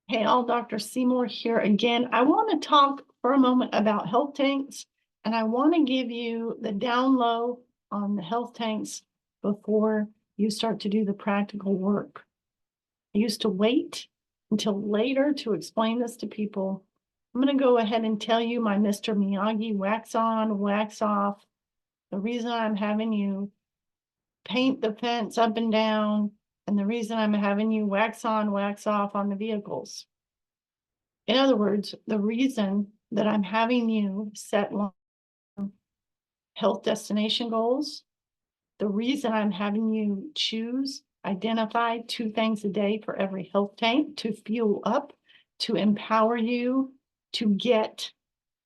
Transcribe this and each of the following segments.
Hey, all, Dr. Seymour here again. I want to talk for a moment about health tanks, and I want to give you the down low on the health tanks before you start to do the practical work. I used to wait until later to explain this to people. I'm going to go ahead and tell you my Mr. Miyagi wax on, wax off. The reason I'm having you paint the fence up and down, and the reason I'm having you wax on, wax off on the vehicles. In other words, the reason that I'm having you set long health destination goals, the reason I'm having you identify 2 things a day for every health tank to fuel up, to empower you to get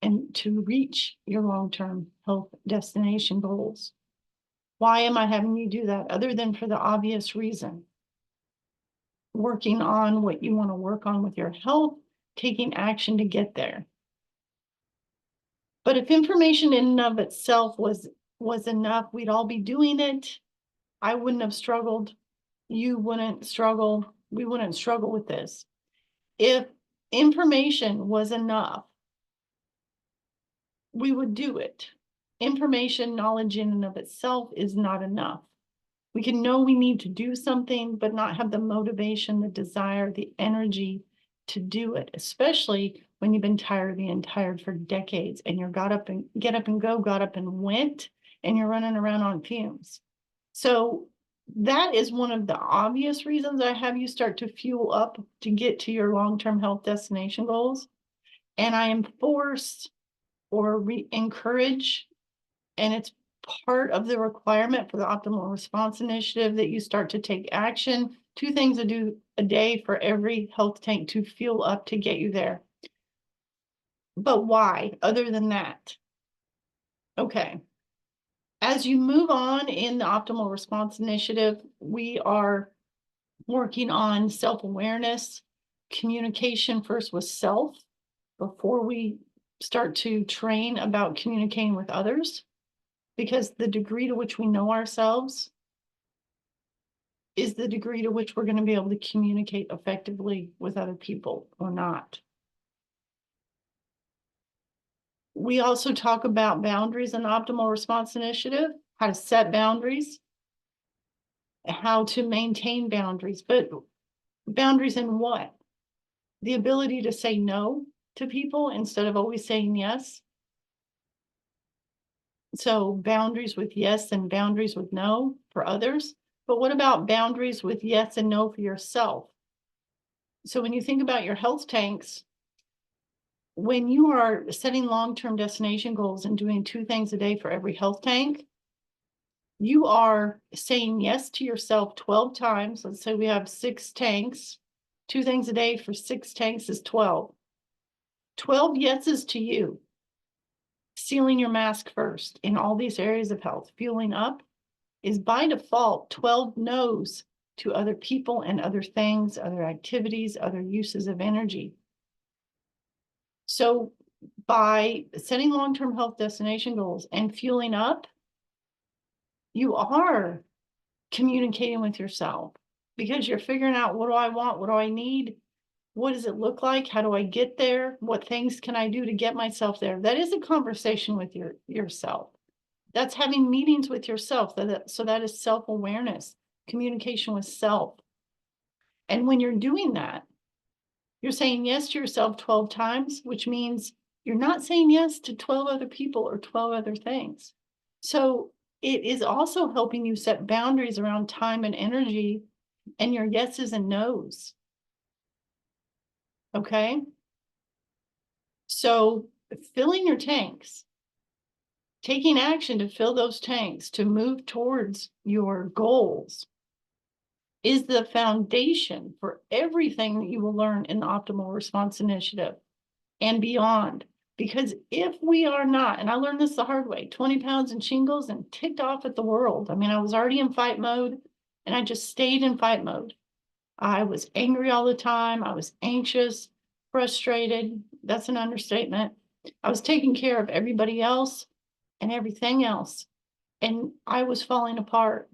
and to reach your long-term health destination goals. Why am I having you do that? Other than for the obvious reason, working on what you want to work on with your health, taking action to get there. But if information in and of itself was enough, we'd all be doing it. I wouldn't have struggled. You wouldn't struggle. We wouldn't struggle with this. If information was enough, we would do it. Information, knowledge in and of itself is not enough. We can know we need to do something, but not have the motivation, the desire, the energy to do it, especially when you've been being tired for decades and you're got up and went, and you're running around on fumes. So that is one of the obvious reasons I have you start to fuel up to get to your long-term health destination goals. And I enforce or encourage, and it's part of the requirement for the optimal response initiative that you start to take action. 2 things to do a day for every health tank to fuel up to get you there. But why, other than that? Okay. As you move on in the optimal response initiative, we are working on self-awareness, communication first with self before we start to train about communicating with others. Because the degree to which we know ourselves is the degree to which we're going to be able to communicate effectively with other people or not. We also talk about boundaries and optimal response initiative, how to set boundaries, how to maintain boundaries, but boundaries in what? The ability to say no to people instead of always saying yes. So boundaries with yes and boundaries with no for others. But what about boundaries with yes and no for yourself? So when you think about your health tanks, when you are setting long-term destination goals and doing 2 things a day for every health tank, you are saying yes to yourself 12 times. Let's say we have 6 tanks. 2 things a day for 6 tanks is 12. 12 yeses to you. Sealing your mask first in all these areas of health. Fueling up is by default 12 no's to other people and other things, other activities, other uses of energy. So by setting long-term health destination goals and fueling up, you are communicating with yourself because you're figuring out, what do I want? What do I need? What does it look like? How do I get there? What things can I do to get myself there? That is a conversation with yourself. That's having meetings with yourself. So that is self-awareness, communication with self. And when you're doing that, you're saying yes to yourself 12 times, which means you're not saying yes to 12 other people or 12 other things. So it is also helping you set boundaries around time and energy and your yeses and nos. Okay? So filling your tanks, taking action to fill those tanks, to move towards your goals, is the foundation for everything that you will learn in the optimal response initiative and beyond. Because if we are not, and I learned this the hard way, 20 pounds in shingles and ticked off at the world. I mean, I was already in fight mode and I just stayed in fight mode. I was angry all the time. I was anxious, frustrated. That's an understatement. I was taking care of everybody else and everything else, and I was falling apart.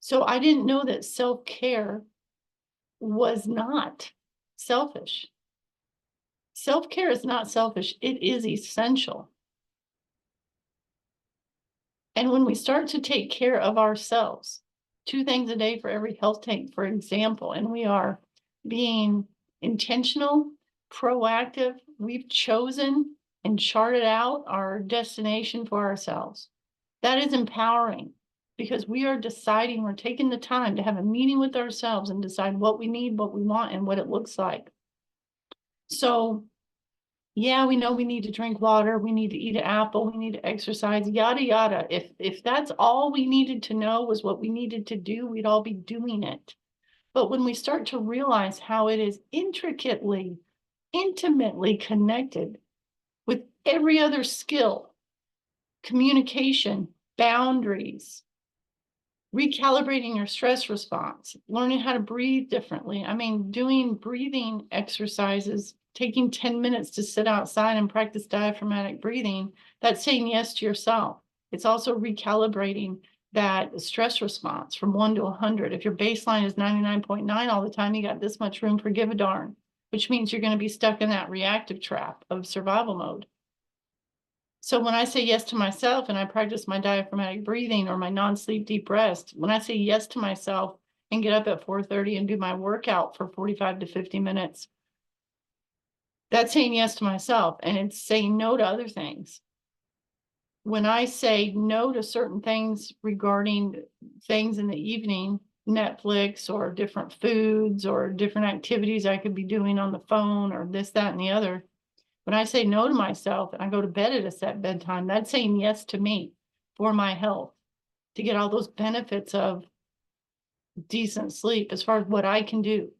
So I didn't know that self-care was not selfish. Self-care is not selfish. It is essential. And when we start to take care of ourselves, 2 things a day for every health tank, for example, and we are being intentional, proactive, we've chosen and charted out our destination for ourselves. That is empowering because we are deciding, we're taking the time to have a meeting with ourselves and decide what we need, what we want, and what it looks like. So yeah, we know we need to drink water, we need to eat an apple, we need to exercise, yada, yada. If that's all we needed to know was what we needed to do, we'd all be doing it. But when we start to realize how it is intricately, intimately connected with every other skill, communication, boundaries, recalibrating your stress response, learning how to breathe differently. I mean, doing breathing exercises, taking 10 minutes to sit outside and practice diaphragmatic breathing, that's saying yes to yourself. It's also recalibrating that stress response from 1 to 100. If your baseline is 99.9 all the time, you got this much room for give a darn, which means you're going to be stuck in that reactive trap of survival mode. So when I say yes to myself and I practice my diaphragmatic breathing or my non-sleep deep rest, when I say yes to myself and get up at 4:30 and do my workout for 45 to 50 minutes, that's saying yes to myself, and it's saying no to other things. When I say no to certain things regarding things in the evening, Netflix or different foods or different activities I could be doing on the phone or this, that, and the other, when I say no to myself and I go to bed at a set bedtime, that's saying yes to me for my health, to get all those benefits of decent sleep as far as what I can do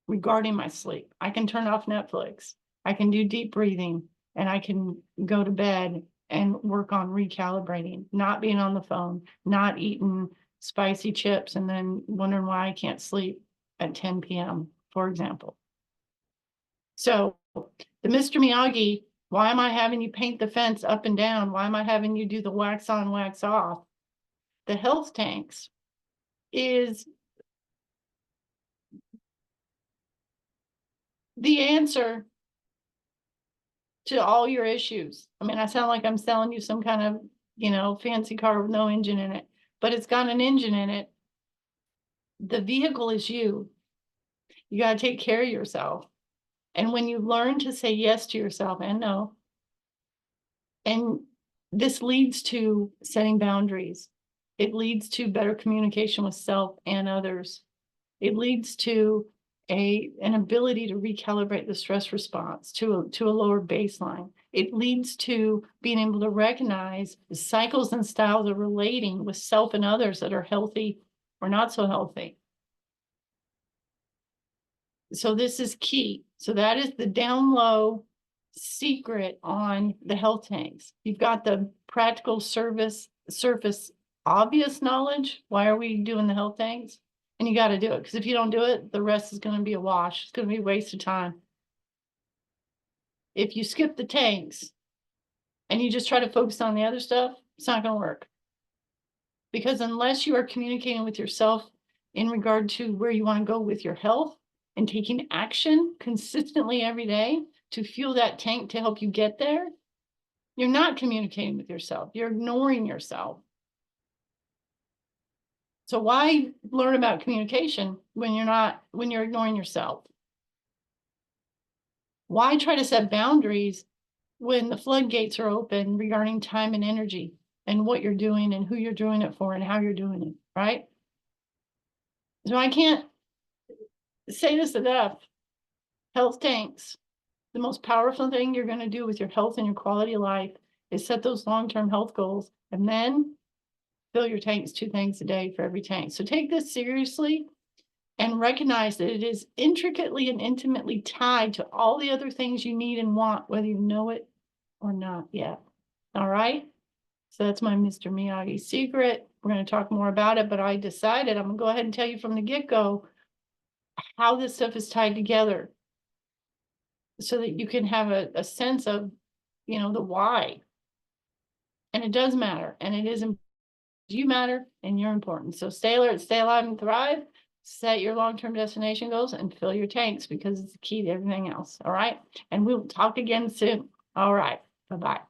regarding my sleep. I can turn off Netflix. I can do deep breathing and I can go to bed and work on recalibrating, not being on the phone, not eating spicy chips and then wondering why I can't sleep at 10 p.m., for example. So the Mr. Miyagi, why am I having you paint the fence up and down? Why am I having you do the wax on, wax off? The health tanks is the answer to all your issues. I mean, I sound like I'm selling you some kind of, fancy car with no engine in it, but it's got an engine in it. The vehicle is you. You got to take care of yourself. And when you learn to say yes to yourself and no, and this leads to setting boundaries. It leads to better communication with self and others. It leads to an ability to recalibrate the stress response to a lower baseline. It leads to being able to recognize the cycles and styles of relating with self and others that are healthy or not so healthy. So this is key. So that is the down low secret on the health tanks. You've got the practical surface obvious knowledge. Why are we doing the health tanks? And you got to do it, because if you don't do it, the rest is going to be a wash. It's going to be a waste of time. If you skip the tanks and you just try to focus on the other stuff, it's not going to work. Because unless you are communicating with yourself in regard to where you want to go with your health and taking action consistently every day to fuel that tank to help you get there, you're not communicating with yourself. You're ignoring yourself. So why learn about communication when you're ignoring yourself? Why try to set boundaries when the floodgates are open regarding time and energy and what you're doing and who you're doing it for and how you're doing it, right? So I can't say this enough. Health tanks. The most powerful thing you're going to do with your health and your quality of life is set those long-term health goals and then fill your tanks 2 tanks a day for every tank. So take this seriously and recognize that it is intricately and intimately tied to all the other things you need and want, whether you know it or not yet. All right? So that's my Mr. Miyagi secret. We're going to talk more about it, but I decided I'm going to go ahead and tell you from the get-go how this stuff is tied together so that you can have a sense of, the why. And it does matter, and it is important. You matter, and you're important. So stay alert, stay alive, and thrive. set your long-term destination goals and fill your tanks because it's the key to everything else. All right. And we'll talk again soon. All right. Bye-bye.